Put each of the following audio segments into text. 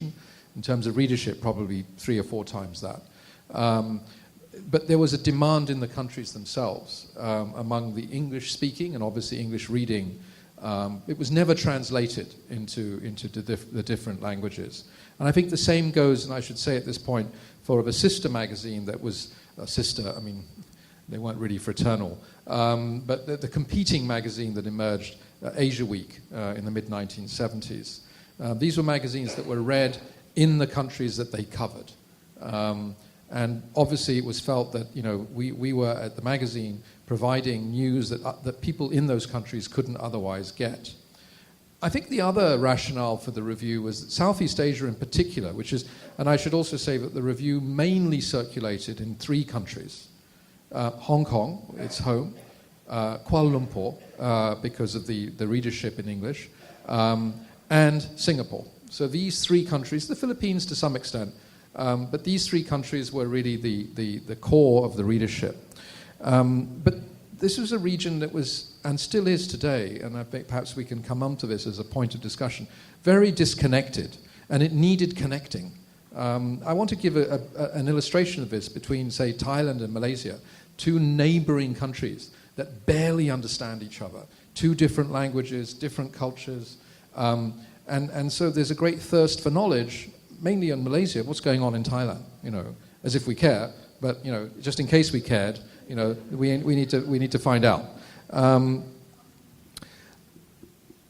In terms of readership, probably 3 or 4 times that. But there was a demand in the countries themselves among the English-speaking and obviously English-reading. It was never translated into the different languages. And I think the same goes, and I should say at this point, for a sister magazine that was a sister, I mean, they weren't really fraternal, but the competing magazine that emerged, Asiaweek, in the mid-1970s. These were magazines that were read in the countries that they covered. And obviously it was felt that, you know, we were at the magazine providing news that people in those countries couldn't otherwise get. I think the other rationale for the review was that Southeast Asia in particular, which is, and I should also say that the review mainly circulated in 3 countries. Hong Kong, its home, Kuala Lumpur, because of the readership in English, and Singapore. So these 3 countries, the Philippines to some extent, but these 3 countries were really the core of the readership. But this was a region that was, and still is today, and I think perhaps we can come on to this as a point of discussion, very disconnected, and it needed connecting. I want to give an illustration of this between, say, Thailand and Malaysia, 2 neighboring countries that barely understand each other, 2 different languages, different cultures, and so there's a great thirst for knowledge, mainly in Malaysia, what's going on in Thailand, you know, as if we care, but, you know, just in case we cared, you know, we need to find out.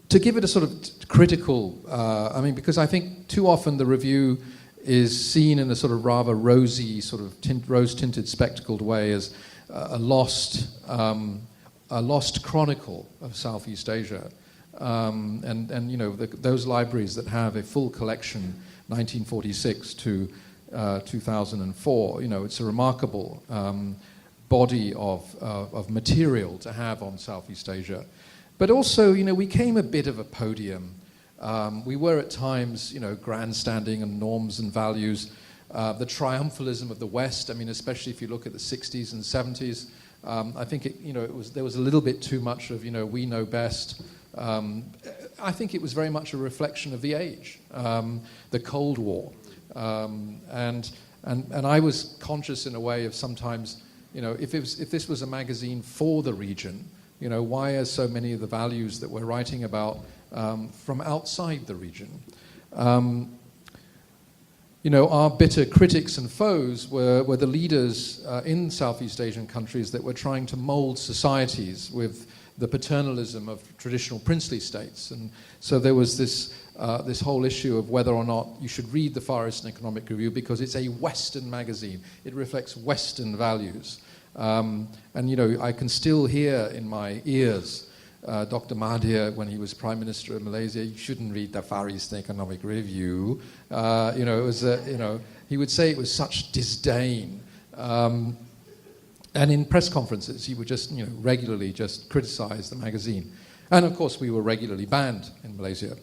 To give it a sort of critical, I mean, because I think too often the review is seen in a sort of rather rosy, sort of rose-tinted, spectacled way as a lost chronicle of Southeast Asia. And you know, those libraries that have a full collection, 1946 to 2004, you know, it's a remarkable body of material to have on Southeast Asia. But also, you know, we came a bit of a podium. We were at times, you know, grandstanding and norms and values. The triumphalism of the West, I mean, especially if you look at the 60s and 70s, I think there was a little bit too much of, you know, we know best. I think it was very much a reflection of the age, the Cold War, and I was conscious in a way of sometimes, you know, if this was a magazine for the region, you know, why are so many of the values that we're writing about from outside the region? You know, our bitter critics and foes were the leaders in Southeast Asian countries that were trying to mold societies with the paternalism of traditional princely states. And so there was this whole issue of whether or not you should read the Far Eastern Economic Review because it's a Western magazine. It reflects Western values. And, you know, I can still hear in my ears Dr. Mahathir, when he was Prime Minister of Malaysia, you shouldn't read the Far Eastern Economic Review. You know, it was, you know, he would say it was such disdain. And in press conferences, he would just, you know, regularly just criticize the magazine. And of course, we were regularly banned in Malaysia.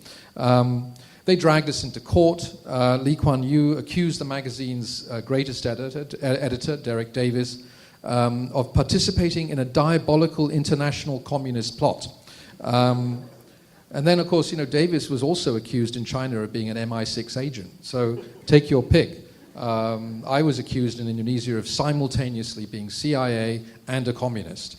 They dragged us into court. Lee Kuan Yew accused the magazine's greatest editor, Derek Davis, of participating in a diabolical international communist plot. And then, of course, you know, Davis was also accused in China of being an MI6 agent. So take your pick. I was accused in Indonesia of simultaneously being CIA and a communist.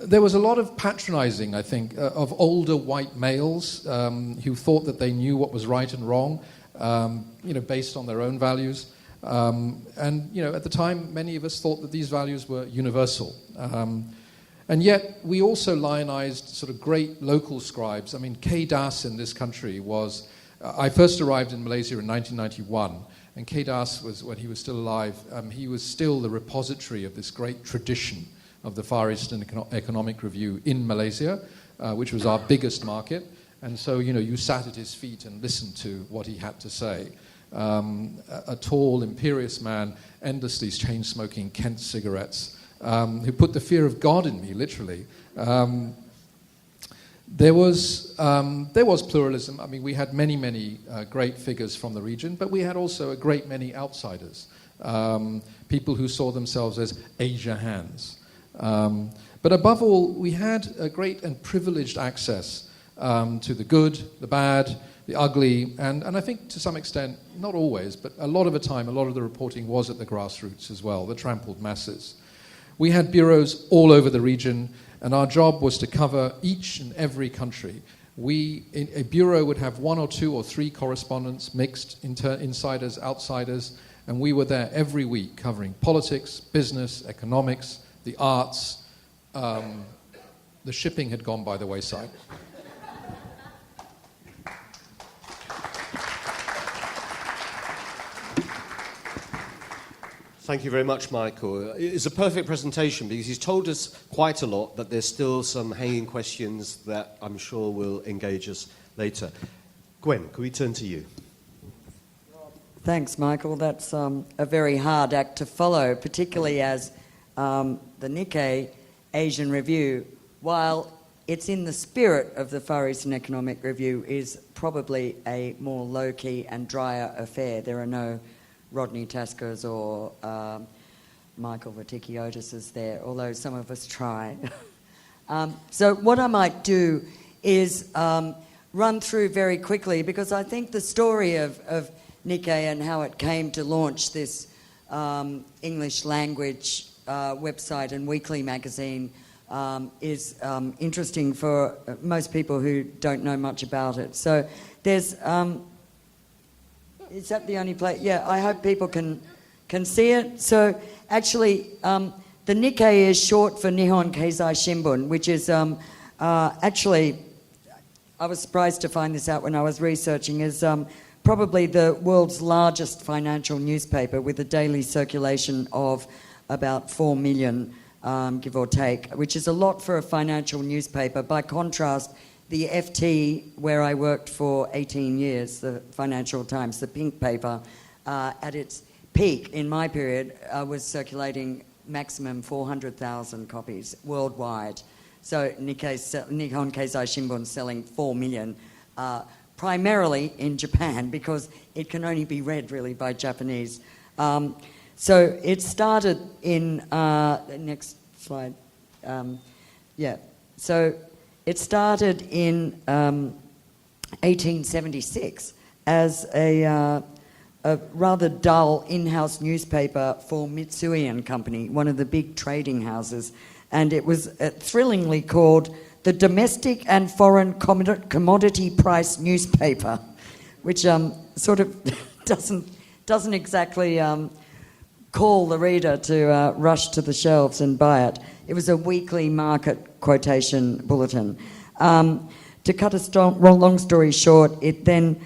There was a lot of patronizing, I think, of older white males who thought that they knew what was right and wrong, you know, based on their own values. And, you know, at the time, many of us thought that these values were universal. And yet, we also lionized sort of great local scribes. I mean, K. Das in this country was... I first arrived in Malaysia in 1991, and K. Das was, when he was still alive, he was still the repository of this great tradition of the Far Eastern Economic Review in Malaysia, which was our biggest market. And so, you know, you sat at his feet and listened to what he had to say. A tall, imperious man, endlessly chain-smoking Kent cigarettes, who put the fear of God in me, literally. There was pluralism. I mean, we had many great figures from the region, but we had also a great many outsiders, people who saw themselves as Asia hands. But above all, we had a great and privileged access to the good, the bad, the ugly, and I think to some extent, not always, but a lot of the time, a lot of the reporting was at the grassroots as well, the trampled masses. We had bureaus all over the region, and our job was to cover each and every country. A bureau would have 1 or 2 or 3 correspondents, mixed insiders, outsiders, and we were there every week covering politics, business, economics, the arts. The shipping had gone by the wayside. Thank you very much, Michael. It's a perfect presentation because he's told us quite a lot, but there's still some hanging questions that I'm sure will engage us later. Gwen, can we turn to you? Thanks, Michael. That's a very hard act to follow, particularly as the Nikkei Asian Review, while it's in the spirit of the Far Eastern Economic Review, is probably a more low-key and drier affair. There are no Rodney Taskers or Michael Vatikiotis there, although some of us try. So what I might do is run through very quickly, because I think the story of Nikkei and how it came to launch this English language website and weekly magazine is interesting for most people who don't know much about it. So there's... is that the only place? Yeah, I hope people can see it. So actually, the Nikkei is short for Nihon Keizai Shimbun, which is actually, I was surprised to find this out when I was researching, is probably the world's largest financial newspaper with a daily circulation of about 4 million, give or take, which is a lot for a financial newspaper. By contrast, the FT, where I worked for 18 years, the Financial Times, the pink paper, at its peak in my period, was circulating maximum 400,000 copies worldwide. So Nihon Keizai Shimbun selling 4 million, primarily in Japan, because it can only be read really by Japanese. So it started in, next slide, yeah. So it started in 1876 as a rather dull in-house newspaper for Mitsui and Company, one of the big trading houses, and it was thrillingly called the Domestic and Foreign Commodity Price Newspaper, which sort of doesn't exactly call the reader to rush to the shelves and buy it. It was a weekly market quotation bulletin. To cut a long story short, it then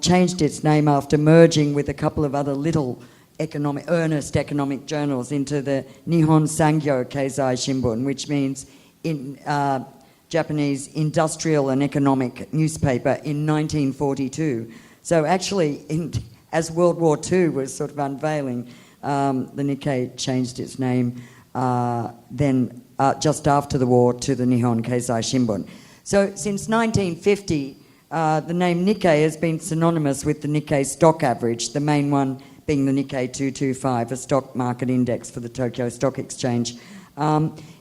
changed its name after merging with a couple of other little earnest economic journals into the Nihon Sangyo Keizai Shimbun, which means in Japanese industrial and economic newspaper, in 1942. So actually, as World War II was sort of unveiling, the Nikkei changed its name then just after the war to the Nihon Keizai Shimbun. So since 1950, the name Nikkei has been synonymous with the Nikkei stock average, the main one being the Nikkei 225, a stock market index for the Tokyo Stock Exchange.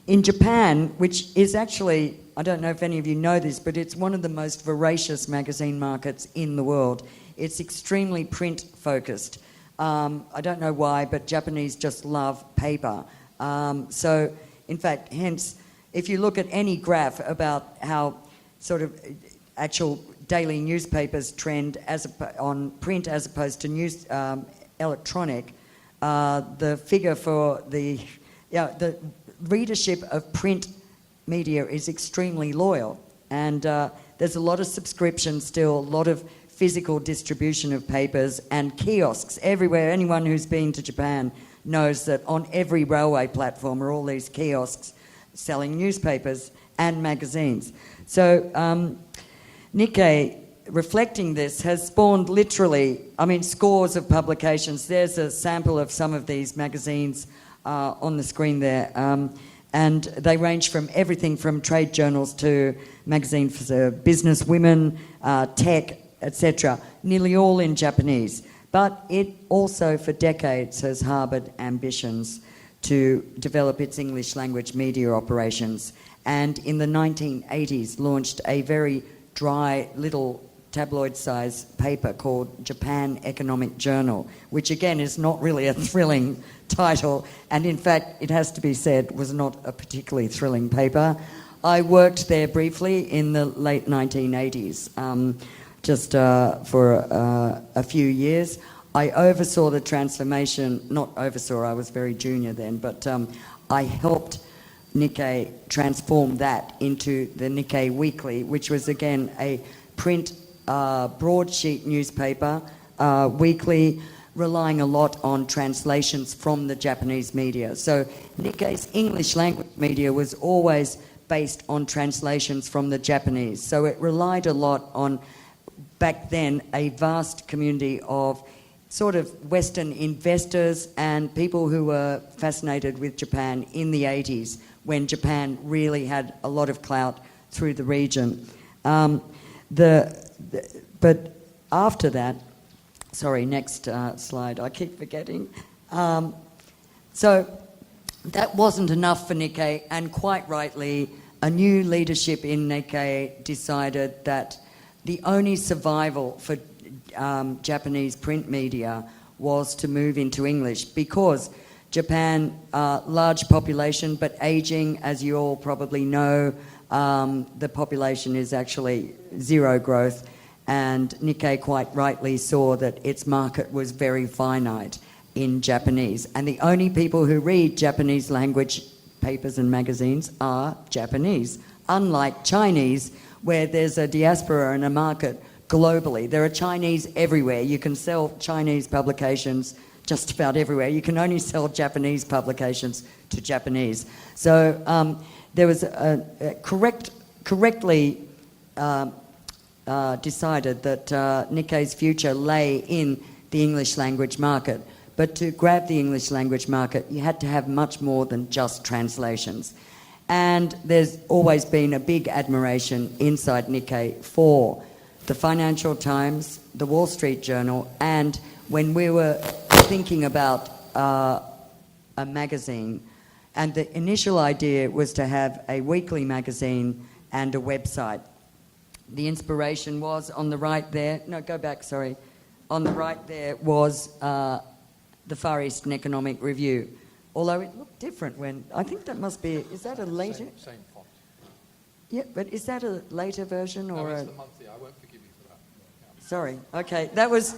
In Japan, which is actually, I don't know if any of you know this, but it's one of the most voracious magazine markets in the world. It's extremely print-focused. I don't know why, but Japanese just love paper. So, in fact, hence, if you look at any graph about how sort of actual daily newspapers trend on print as opposed to electronic, the figure for the readership of print media is extremely loyal, and there's a lot of subscription still, a lot of physical distribution of papers and kiosks everywhere. Anyone who's been to Japan knows that on every railway platform are all these kiosks selling newspapers and magazines. So Nikkei, reflecting this, has spawned literally, scores of publications. There's a sample of some of these magazines on the screen there. And they range from everything from trade journals to magazines for business women, tech, etc., nearly all in Japanese. But it also, for decades, has harboured ambitions to develop its English language media operations, and in the 1980s launched a very dry little tabloid-sized paper called Japan Economic Journal, which again is not really a thrilling title, and in fact, it has to be said, was not a particularly thrilling paper. I worked there briefly in the late 1980s, just for a few years. I oversaw the transformation, not oversaw, I was very junior then, but I helped Nikkei transform that into the Nikkei Weekly, which was again a print broadsheet newspaper, weekly, relying a lot on translations from the Japanese media. So Nikkei's English language media was always based on translations from the Japanese. So it relied a lot on, back then, a vast community of sort of Western investors and people who were fascinated with Japan in the 80s, when Japan really had a lot of clout through the region. But after that, sorry, next slide, I keep forgetting. So that wasn't enough for Nikkei, and quite rightly, a new leadership in Nikkei decided that the only survival for Japanese print media was to move into English, because Japan, large population, but aging, as you all probably know, the population is actually zero growth, and Nikkei quite rightly saw that its market was very finite in Japanese, and the only people who read Japanese language papers and magazines are Japanese, unlike Chinese, where there's a diaspora and a market globally. There are Chinese everywhere. You can sell Chinese publications just about everywhere. You can only sell Japanese publications to Japanese. So there was correctly decided that Nikkei's future lay in the English language market. But to grab the English language market, you had to have much more than just translations. And there's always been a big admiration inside Nikkei for the Financial Times, the Wall Street Journal, and when we were thinking about a magazine, and the initial idea was to have a weekly magazine and a website. The inspiration was on the right there, no, go back, sorry. On the right there was the Far Eastern Economic Review, although it looked different when, I think that must be, is that a later? Same font. Yeah, but is that a later version or No, it's a... the monthly. I won't forgive you for that. Yeah. Sorry. Okay, that was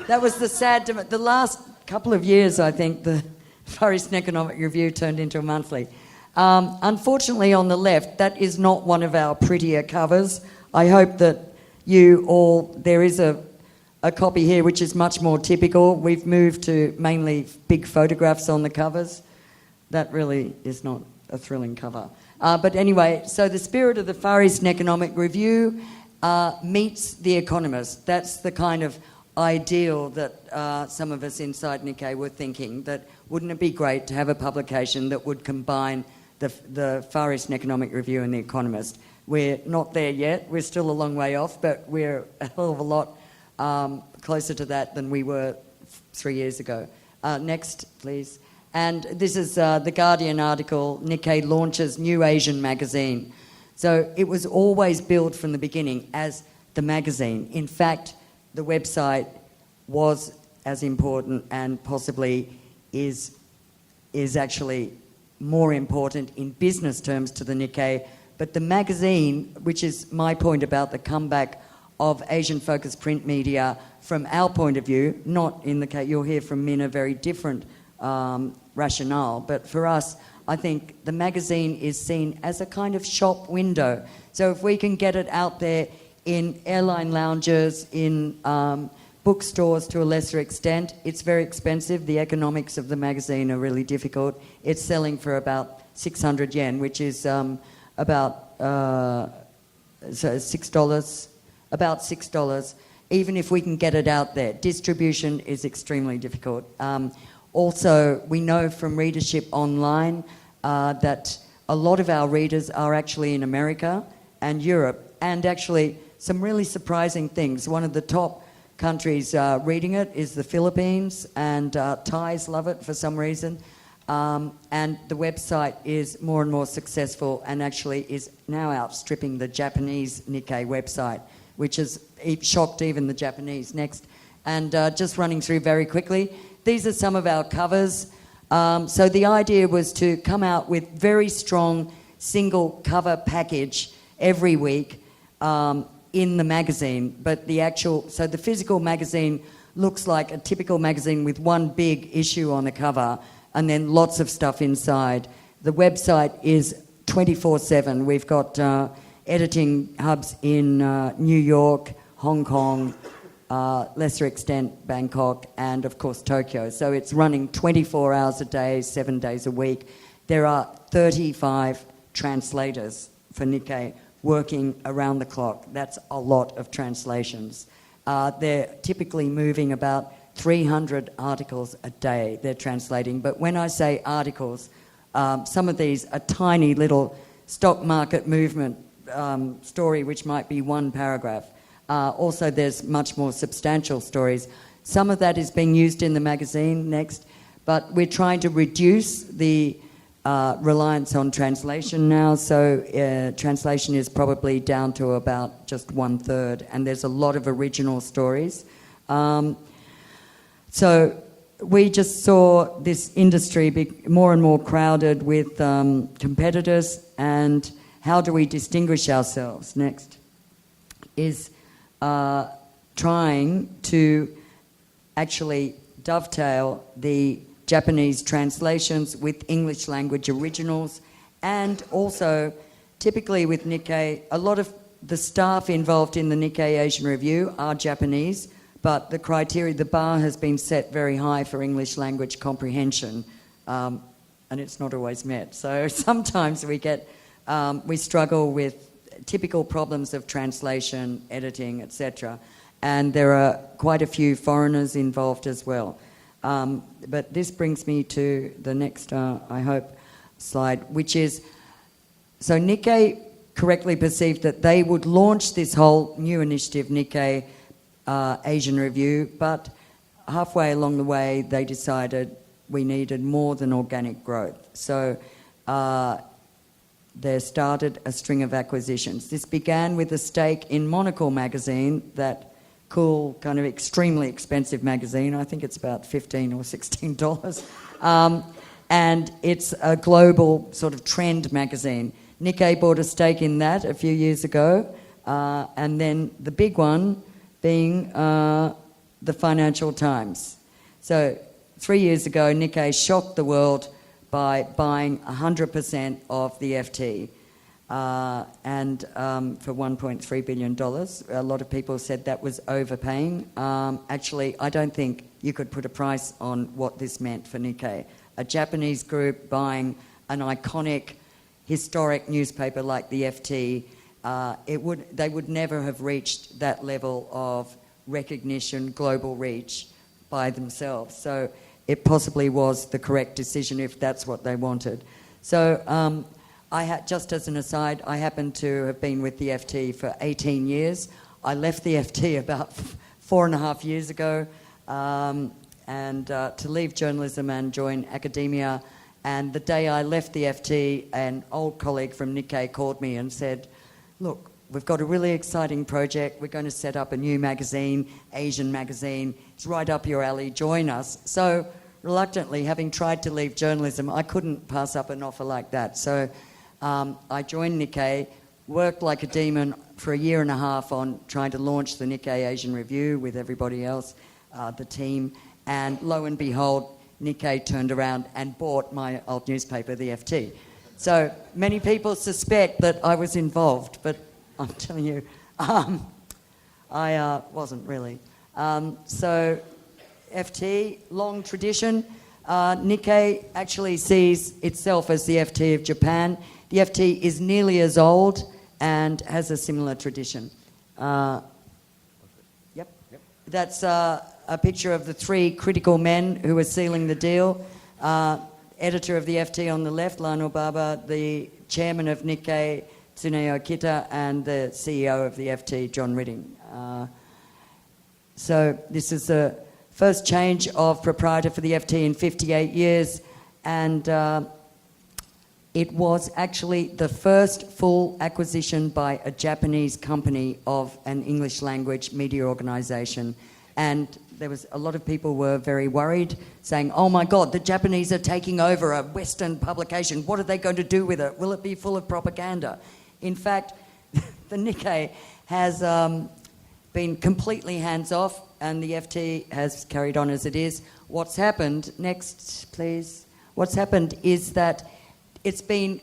the sad. The last couple of years, I think, the Far Eastern Economic Review turned into a monthly. Unfortunately, on the left, that is not one of our prettier covers. I hope that you all, there is a copy here which is much more typical. We've moved to mainly big photographs on the covers. That really is not a thrilling cover. But anyway, so the spirit of the Far Eastern Economic Review meets The Economist. That's the kind of ideal that some of us inside Nikkei were thinking, that wouldn't it be great to have a publication that would combine the Far Eastern Economic Review and The Economist. We're not there yet. We're still a long way off, but we're a hell of a lot closer to that than we were 3 years ago. Next, please. And this is the Guardian article, Nikkei launches new Asian magazine. So it was always built from the beginning as the magazine. In fact, the website was as important and possibly is actually more important in business terms to the Nikkei. But the magazine, which is my point about the comeback of Asian-focused print media from our point of view, not in the case, you'll hear from Minh a very different rationale, but for us, I think the magazine is seen as a kind of shop window. So if we can get it out there in airline lounges, in bookstores to a lesser extent, it's very expensive. The economics of the magazine are really difficult. It's selling for about 600 yen, which is about $6, about $6, even if we can get it out there. Distribution is extremely difficult. Also, we know from readership online that a lot of our readers are actually in America and Europe, and actually some really surprising things. One of the top countries reading it is the Philippines, and Thais love it for some reason. And the website is more and more successful and actually is now outstripping the Japanese Nikkei website. which has shocked even the Japanese. Next. And just running through very quickly, these are some of our covers. So the idea was to come out with very strong single cover package every week in the magazine. But so the physical magazine looks like a typical magazine with one big issue on the cover and then lots of stuff inside. The website is 24/7. We've got editing hubs in New York, Hong Kong, lesser extent Bangkok, and of course Tokyo. So it's running 24 hours a day, 7 days a week. There are 35 translators for Nikkei working around the clock. That's a lot of translations. They're typically moving about 300 articles a day they're translating. But when I say articles, some of these are tiny little stock market movement story, which might be one paragraph. Also, there's much more substantial stories. Some of that is being used in the magazine next, but we're trying to reduce the reliance on translation now. So translation is probably down to about just 1/3, and there's a lot of original stories. So we just saw this industry be more and more crowded with competitors, and how do we distinguish ourselves? Next is trying to actually dovetail the Japanese translations with English language originals, and also typically with Nikkei, a lot of the staff involved in the Nikkei Asian Review are Japanese, but the criteria, the bar has been set very high for English language comprehension, and it's not always met. So sometimes we struggle with typical problems of translation, editing, etc. And there are quite a few foreigners involved as well. But this brings me to the next, I hope, slide, which is, so Nikkei correctly perceived that they would launch this whole new initiative, Nikkei Asian Review, but halfway along the way they decided we needed more than organic growth. So there started a string of acquisitions. This began with a stake in Monocle magazine, that cool, kind of extremely expensive magazine. I think it's about $15 or $16. And it's a global sort of trend magazine. Nikkei bought a stake in that a few years ago. And then the big one being the Financial Times. So 3 years ago, Nikkei shocked the world by buying 100% of the FT. And for $1.3 billion. A lot of people said that was overpaying. Actually, I don't think you could put a price on what this meant for Nikkei. A Japanese group buying an iconic, historic newspaper like the FT, they would never have reached that level of recognition, global reach by themselves. So it possibly was the correct decision if that's what they wanted. So just as an aside, I happen to have been with the FT for 18 years. I left the FT about 4.5 years ago to leave journalism and join academia. And the day I left the FT, an old colleague from Nikkei called me and said, look, we've got a really exciting project. We're going to set up a new magazine, Asian magazine. It's right up your alley. Join us. So reluctantly, having tried to leave journalism, I couldn't pass up an offer like that. So I joined Nikkei, worked like a demon for 1.5 years on trying to launch the Nikkei Asian Review with everybody else, the team, and lo and behold, Nikkei turned around and bought my old newspaper, the FT. So many people suspect that I was involved, but I'm telling you, I wasn't really. So FT, long tradition. Nikkei actually sees itself as the FT of Japan. The FT is nearly as old and has a similar tradition. Yep. That's a picture of the 3 critical men who were sealing the deal. Editor of the FT on the left, Lionel Barber, the chairman of Nikkei, Tsuneo Kita, and the CEO of the FT, John Ridding. So this is the first change of proprietor for the FT in 58 years. And It was actually the first full acquisition by a Japanese company of an English language media organisation. And there was a lot of people were very worried, saying, oh my God, the Japanese are taking over a Western publication. What are they going to do with it? Will it be full of propaganda? In fact, the Nikkei has been completely hands-off, and the FT has carried on as it is. What's happened, next please, what's happened is that it's been,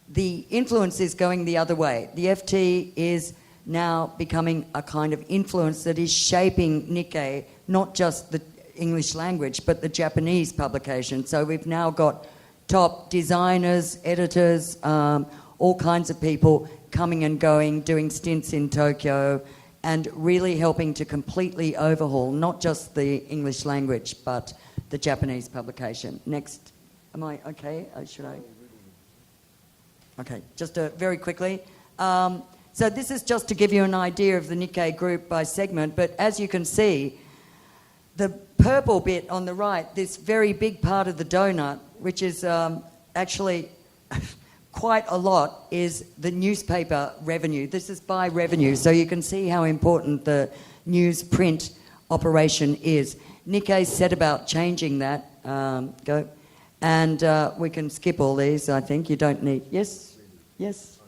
the influence is going the other way. The FT is now becoming a kind of influence that is shaping Nikkei, not just the English language, but the Japanese publication. So we've now got top designers, editors, all kinds of people coming and going, doing stints in Tokyo, and really helping to completely overhaul not just the English language, but the Japanese publication. Next. Am I okay? Should I? Okay, just very quickly. So this is just to give you an idea of the Nikkei group by segment, but as you can see, the purple bit on the right, this very big part of the donut, which is actually quite a lot, is the newspaper revenue. This is by revenue, so you can see how important the newsprint operation is. Nikkei set about changing that. Go. And we can skip all these, I think. You don't need... Yes? Yes?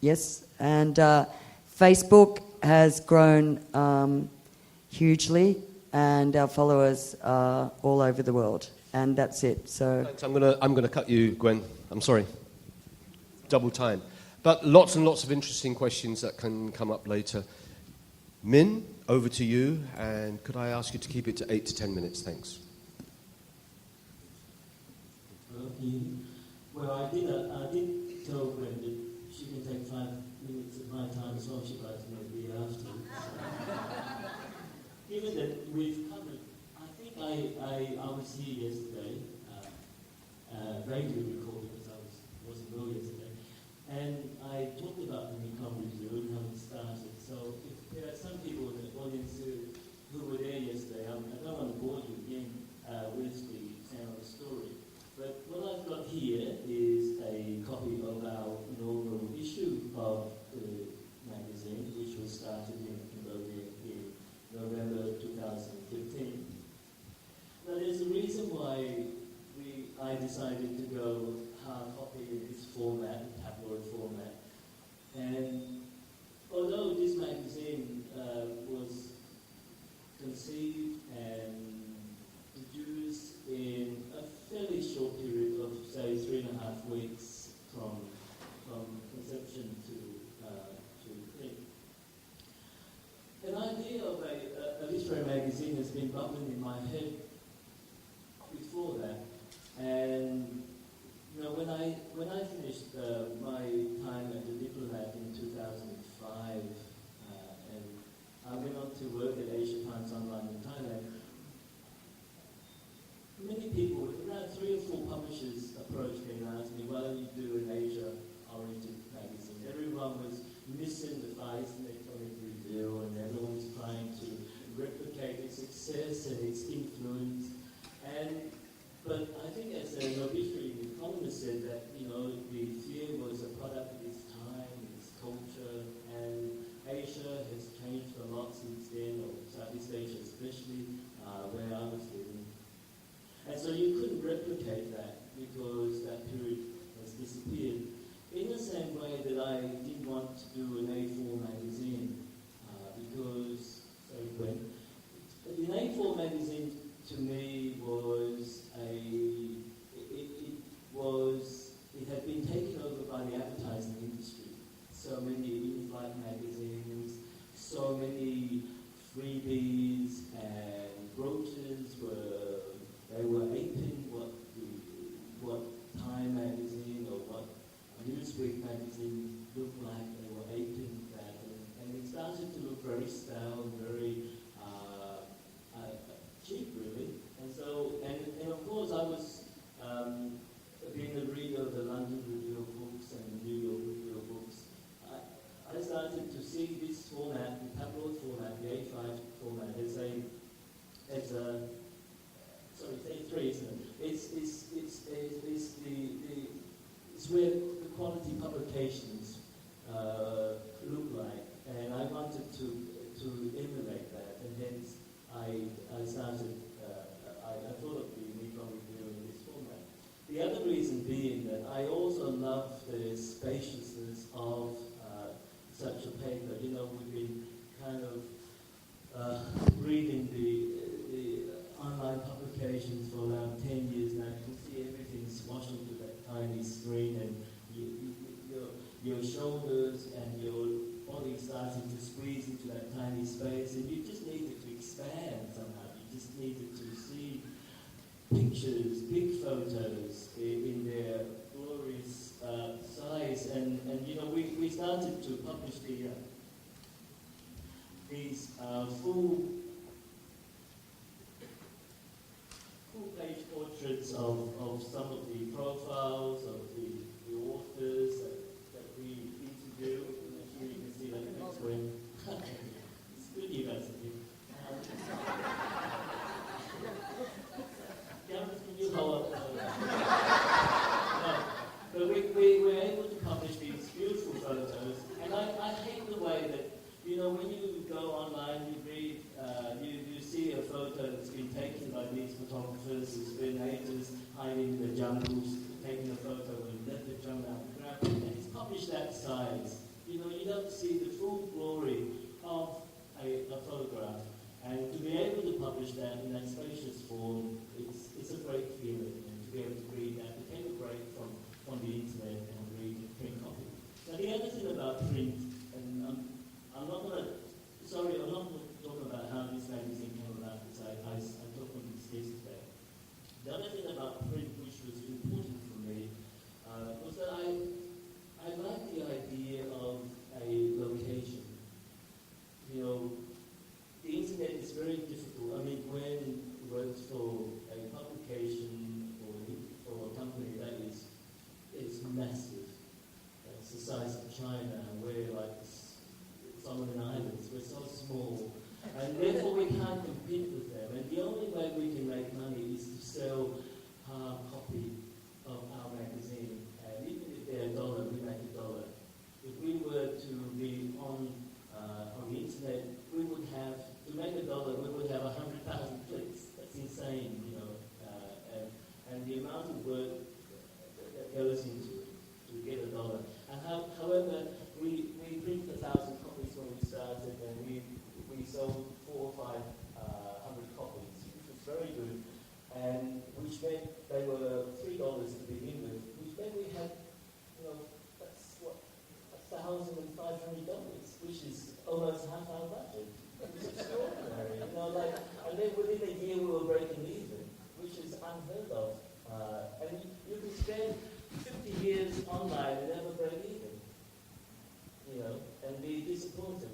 Yes. And Facebook has grown hugely, and our followers are all over the world. And that's it. So thanks. I'm gonna cut you, Gwen. I'm sorry. Double time. But lots and lots of interesting questions that can come up later. Minh, over to you. And could I ask you to keep it to 8 to 10 minutes? Thanks. Well, I did tell Gwen that she can take 5 minutes of my time as well if she'd like to maybe after. Given that we've covered, I think I was here yesterday, vaguely recall because I wasn't well yesterday, and I talked about the Mekong review and how it started. So if there are some people in the audience who were there yesterday, I don't want to bore you again with the sound of the story. But what I've got here is a copy of our inaugural issue of the magazine, which was started in Cambodia in November 2015. Now there's a reason why I decided to go hard copy in this format, tabloid format. And although this magazine was conceived and produced in a fairly short period of, say, 3.5 weeks from conception to print. An idea of a literary magazine has been bubbling in my head before that, and you know, when I finished my time at the Diplomat in 2005, and I went on to work at Asia Times Online in Thailand. Many people, around 3 or 4 publishers approached me and asked me, why don't you do an Asia-oriented magazine? Everyone was missing the Icelandic review, and everyone was trying to replicate its success and its influence. But I think, as an obituary economist said, that you know the theatre was a product of its time, its culture, and Asia has changed a lot since then, or Southeast Asia especially, where I was living. And so you couldn't replicate that because that period has disappeared. In the same way that I didn't want to do an A4 magazine because, sorry Gwen, an A4 magazine to me was it had been taken over by the advertising industry. So many in-flight magazines, so many freebies and brochures were aping what Time magazine or what Newsweek magazine looked like. They were aping that, and it started to look very stale and very cheap, really. And so, and of course, I was being a reader of the London Review of Books and the New York Review of Books. I started to see this format, the tabloid format, the A5 format, as quality publications look like, and I wanted to emulate that, and hence I started. I thought of the Mekong Review in this format. The other reason being that I also love the spaciousness of such a paper. You know, we've been kind of reading the online publications for around 10 years now. You can see everything smashed onto that tiny screen, and your shoulders and your body starting to squeeze into that tiny space, and you just need it to expand somehow. You just needed to see pictures, big photos in their glorious size, and you know, we started to publish these full page portraits of some of the profiles of the authors that we interview. I'm sure you can see that next one. It's good you guys are here. Gareth, can you hold up? But we were able to publish these beautiful photos, and I hate the way that, you know, when you go online, you read, you see a photo that's been taken by these photographers who's been ages hiding in the jungles, taking a photo and let the jungle out the ground, and it's published that size. You know, you don't see the full glory of a photograph. And to be able to publish that in that spacious form, it's a great feeling. And to be able to read that, to take a break from the internet and read a print copy. Now the other thing about print, and I'm not going to talk about how this magazine came about, because I talked on this yesterday. The other thing about print, which was important for me, was that I like the idea of a location. You know, the internet is very difficult. I mean, Gwen works for a publication or a company that is massive. It's the size of China, and we're like Solomon Islands. We're so small, and therefore we can't compete with them. And the only way we can make money is to sell hard copy of our magazine. And even if they're $1, we make $1. If we were to be on the internet, we would have, to make $1, we would have 100,000 clicks. That's insane, you know. And the amount of work that goes into it to get $1. And however, we printed 1,000 copies when we started, and we sold 400 or 500 copies, which was very good, and which meant they were $3 to begin with, which meant we had, you know, that's what, $1,500, which is almost half our budget. It was extraordinary, you know, like, and then within a year we were breaking even, which is unheard of. And you can spend 50 years online and never break even, you know, and be disappointed.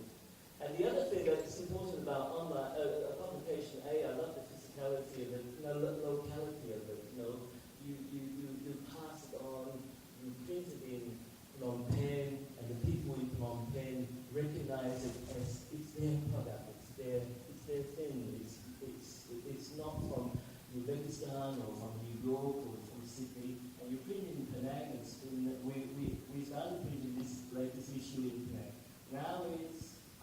And the other thing that's important about online a publication, I love the physicality of it, you know, locality of it. You know, you pass it on, you print it in Phnom Penh, and the people in Phnom Penh recognize it as it's their product, it's their thing. It's not from Uzbekistan or from New York or from Sydney. And you print it in Penang. We started printing this latest issue in Penang. Now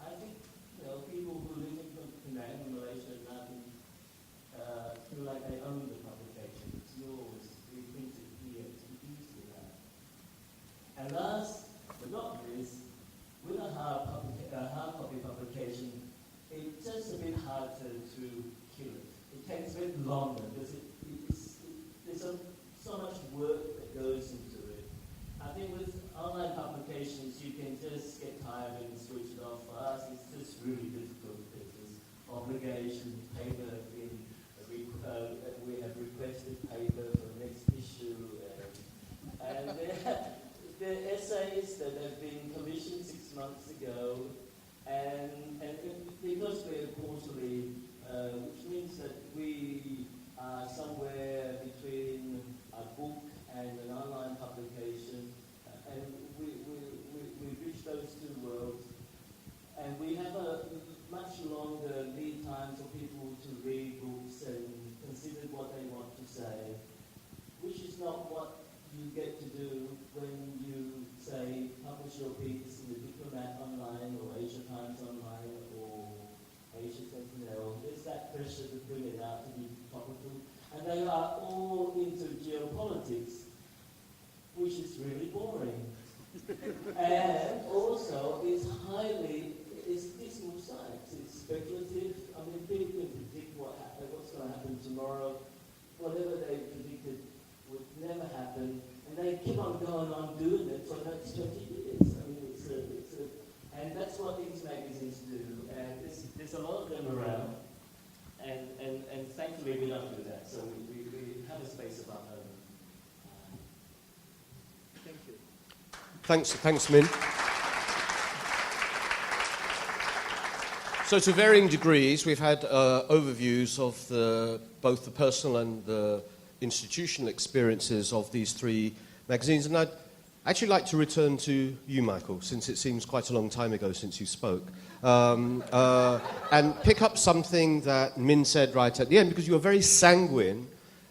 I think, you know, people who live in Penang, in Malaysia, feel like they own the publication. It's yours. We print it here. It's used to that. And last but not least, with a hard copy publication, it's just a bit hard to kill it. It takes a bit longer because there's so much work that goes into it. I think with online publications, you can just get tired of it and switch it off. For us, it's just really difficult. There's obligation, paper we have requested paper for the next issue, and the essays that have been commissioned 6 months ago, and because we're quarterly, which means that we are somewhere between a book and an online publication, and we reach those two worlds, and we have a much longer lead time for people to read books and consider what they want to say, which is not what you get to do when you just to bring it out to be topical. And they are all into geopolitics, which is really boring. And also, it's dismal science. It's speculative. I mean, people can predict what's going to happen tomorrow. Whatever they predicted would never happen, and they keep on going on doing it for the next 20 years. I mean, and that's what these magazines do. And there's a lot of them around, and thankfully we don't do that. So we have a space of our own. Thank you. Thanks, Minh. So to varying degrees, we've had overviews of both the personal and the institutional experiences of these three magazines. And I'd actually like to return to you, Michael, since it seems quite a long time ago since you spoke, and pick up something that Minh said right at the end, because you were very sanguine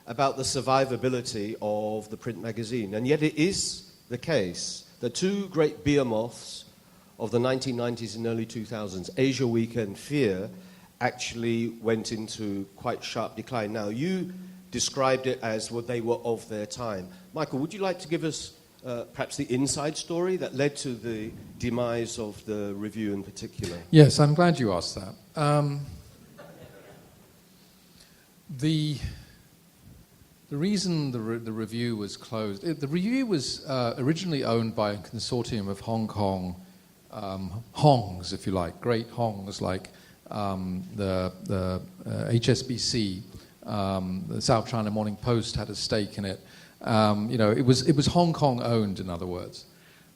about the survivability of the print magazine. And yet it is the case that two great behemoths of the 1990s and early 2000s, Asiaweek and Fear, actually went into quite sharp decline. Now, you described it as what they were of their time. Michael, would you like to give us perhaps the inside story that led to the demise of the review in particular? Yes, I'm glad you asked that. The reason the review was closed, the review was originally owned by a consortium of Hong Kong Hongs, if you like, great Hongs like the HSBC, the South China Morning Post had a stake in it. It was Hong Kong owned, in other words.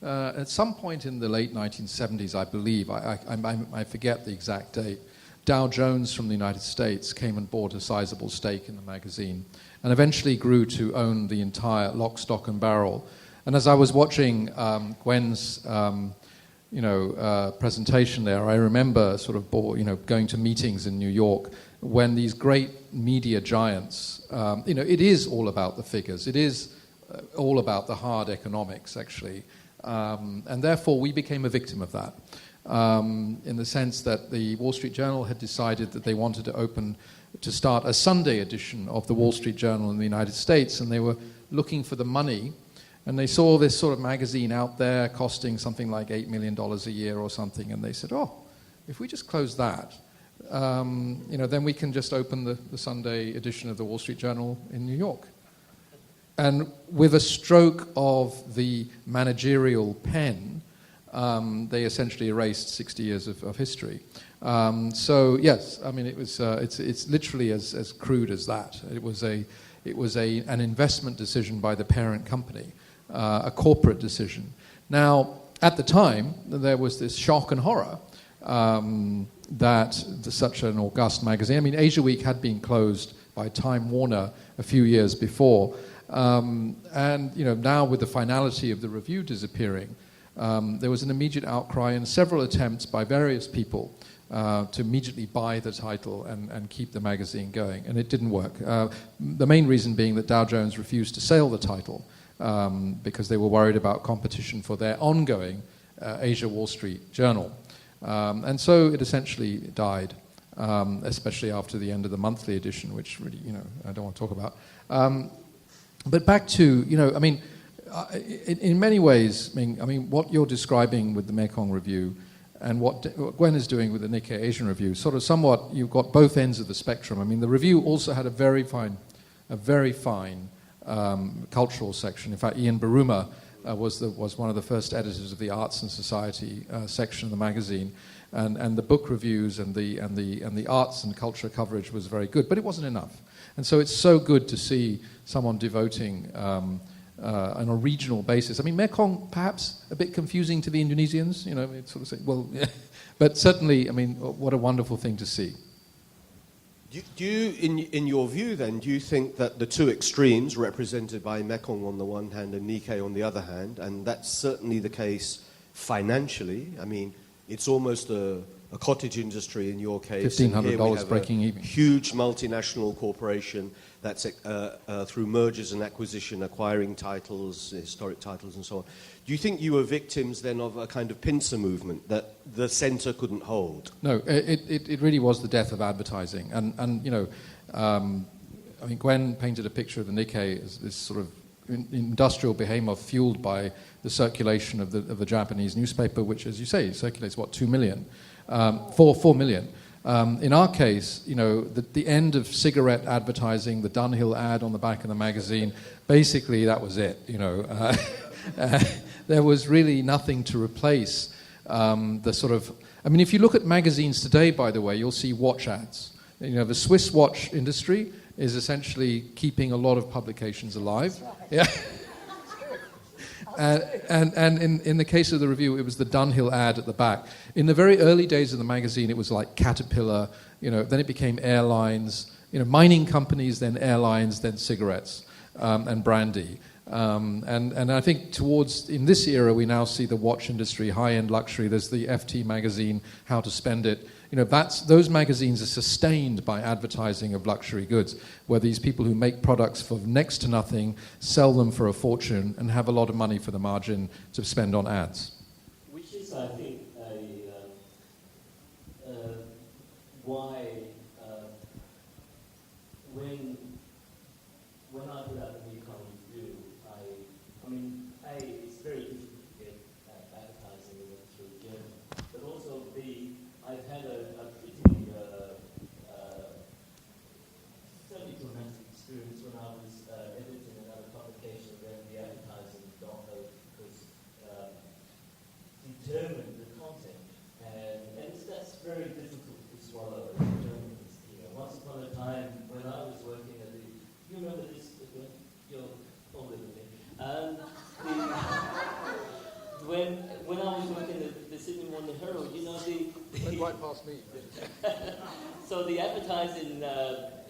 At some point in the late 1970s, I believe, I forget the exact date, Dow Jones from the United States came and bought a sizable stake in the magazine and eventually grew to own the entire lock, stock and barrel. And as I was watching Gwen's presentation there, I remember sort of going to meetings in New York when these great media giants, it is all about the figures. It is all about the hard economics, actually. And therefore, we became a victim of that, in the sense that the Wall Street Journal had decided that they wanted to start a Sunday edition of the Wall Street Journal in the United States, and they were looking for the money. And they saw this sort of magazine out there costing something like $8 million a year or something, and they said, if we just close that, then we can just open the Sunday edition of the Wall Street Journal in New York. And with a stroke of the managerial pen, they essentially erased 60 years of history. So yes, I mean it's literally as crude as that. It was an investment decision by the parent company. A corporate decision. Now, at the time, there was this shock and horror that such an august magazine, I mean, Asiaweek had been closed by Time Warner a few years before, and now with the finality of the review disappearing, there was an immediate outcry and several attempts by various people to immediately buy the title and keep the magazine going, and it didn't work. The main reason being that Dow Jones refused to sell the title. Because they were worried about competition for their ongoing Asia Wall Street Journal. And so it essentially died, especially after the end of the monthly edition, which really, I don't want to talk about. But back to, in many ways, I mean, what you're describing with the Mekong Review and what Gwen is doing with the Nikkei Asian Review, sort of somewhat, you've got both ends of the spectrum. I mean, the review also had a very fine cultural section. In fact, Ian Baruma was one of the first editors of the Arts and Society section of the magazine, and the book reviews and the arts and culture coverage was very good, but it wasn't enough. And so it's so good to see someone devoting on a regional basis. I mean, Mekong perhaps a bit confusing to the Indonesians, it's sort of say, well, yeah. But certainly, I mean, what a wonderful thing to see. Do you, in your view then, do you think that the two extremes represented by Mekong on the one hand and Nikkei on the other hand, and that's certainly the case financially, I mean, it's almost a a cottage industry in your case. And here we $1,500 have breaking a even. huge multinational corporation that's through mergers and acquisition acquiring titles, historic titles and so on. Do you think you were victims then of a kind of pincer movement that the centre couldn't hold? No, it really was the death of advertising. And you know, I mean, Gwen painted a picture of the Nikkei as this sort of industrial behemoth fueled by the circulation of the Japanese newspaper, which, as you say, circulates, 2 million? 4 million. In our case, you know, the end of cigarette advertising, the Dunhill ad on the back of the magazine, basically that was it, you know. There was really nothing to replace the sort of... I mean, if you look at magazines today, by the way, you'll see watch ads. You know, the Swiss watch industry is essentially keeping a lot of publications alive. Yeah. And in the case of the review, it was the Dunhill ad at the back. In the very early days of the magazine, it was like Caterpillar, you know, then it became airlines, you know, mining companies, then airlines, then cigarettes, and brandy. And I think in this era, we now see the watch industry, high-end luxury. There's the FT magazine, How to Spend It. You know, those magazines are sustained by advertising of luxury goods, where these people who make products for next to nothing sell them for a fortune and have a lot of money for the margin to spend on ads. Which is, I think, why when I put out the Mekong review, I mean, A, it's very difficult to get advertising through yearn, but also B, I've had a pretty certainly dramatic experience when I was editing another publication when the advertising was determined the content, and that's very difficult to swallow as a journalist. You know, once upon a time when I was working at you remember this? You're older than me. When I was working at the Sydney Morning Herald, you know Went right past me. So the advertising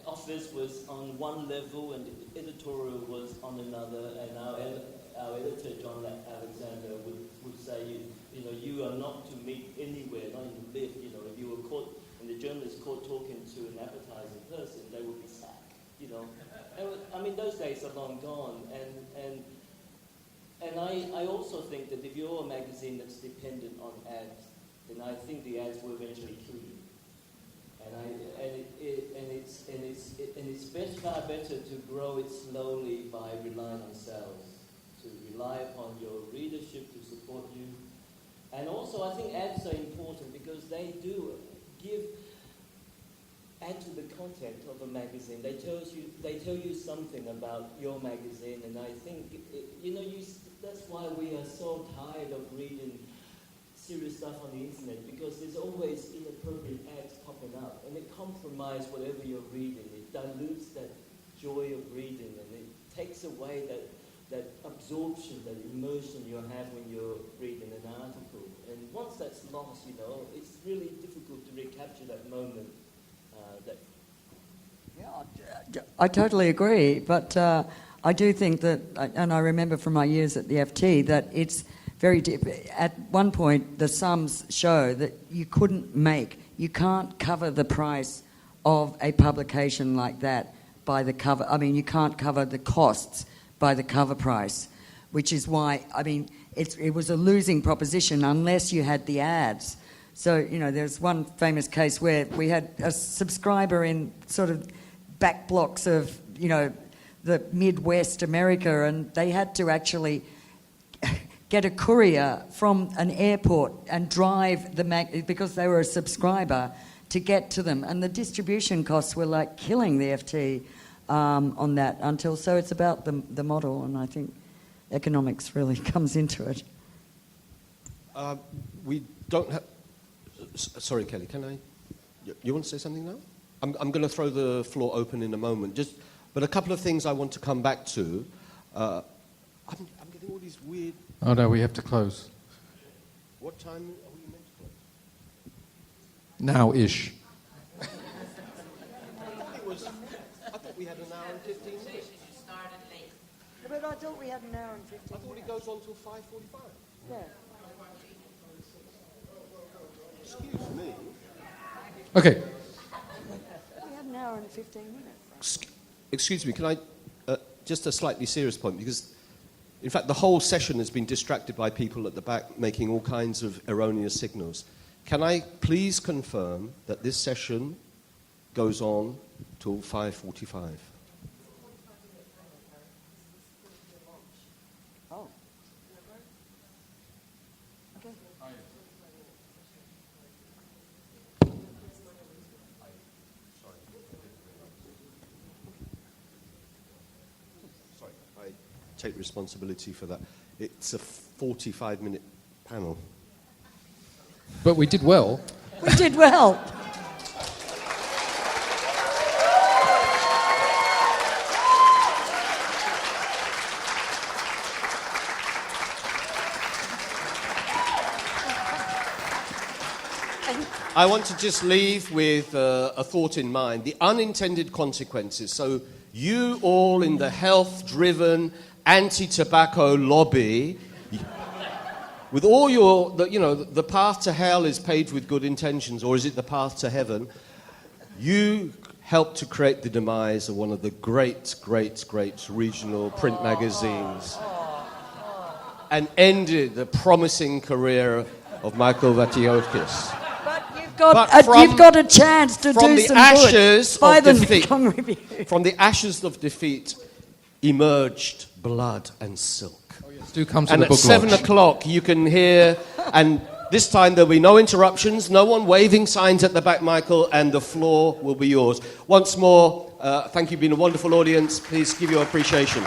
office was on one level and the editorial was on another, and our editor, John Alexander, would say, you know, you are not to meet anywhere, not in the lift. You know, if you were caught, and the journalist caught talking to an advertising person, they would be sacked, you know. I mean, those days are long gone, and I also think that if you're a magazine that's dependent on ads, then I think the ads will eventually kill you. And it's far better to grow it slowly by relying on sales, to rely upon your readership to support you. And also, I think ads are important because they do add to the content of a magazine. They tell you something about your magazine, and I think that's why we are so tired of reading serious stuff on the internet, because there's always inappropriate ads popping up, and it compromises whatever you're reading. It dilutes that joy of reading, and it takes away that absorption, that immersion you have when you're reading an article. And once that's lost, you know, it's really difficult to recapture that moment. Yeah, I totally agree, but I do think that, and I remember from my years at the FT, that it's very at one point the sums show that you can't cover the price of a publication like that by the cover. I mean, you can't cover the costs by the cover price, which is why, I mean, it was a losing proposition unless you had the ads. So, you know, there's one famous case where we had a subscriber in sort of back blocks of, you know, the Midwest America, and they had to actually get a courier from an airport and drive because they were a subscriber to get to them. And the distribution costs were like killing the FT on that so it's about the model, and I think economics really comes into it. We don't have... Sorry, Kelly, can I... You want to say something now? I'm going to throw the floor open in a moment. But a couple of things I want to come back to. I'm getting all these weird... Oh, no, we have to close. What time are we meant to close? Now-ish. I thought we had an hour and 15 minutes. But I thought we had an hour and 15 minutes. I thought it goes on till 5:45. Yeah. Excuse me. Okay. We have an hour and 15 minutes. Excuse me, can I, just a slightly serious point, because in fact the whole session has been distracted by people at the back making all kinds of erroneous signals. Can I please confirm that this session goes on till 5:45? Oh. Okay. Sorry, I take responsibility for that. It's a 45-minute panel. But we did well. We did well. I want to just leave with a thought in mind, the unintended consequences. So you all in the health-driven, anti-tobacco lobby, with all your, the path to hell is paved with good intentions, or is it the path to heaven? You helped to create the demise of one of the great regional print magazines and ended the promising career of Michael Vatikiotis. You've got a chance to do some good. By the Mekong Review. From the ashes of defeat emerged blood and silk. Do come to And the at book 7 launch. o'clock you can hear, and this time there'll be no interruptions, no one waving signs at the back, Michael, and the floor will be yours. Once more, thank you, been a wonderful audience. Please give your appreciation.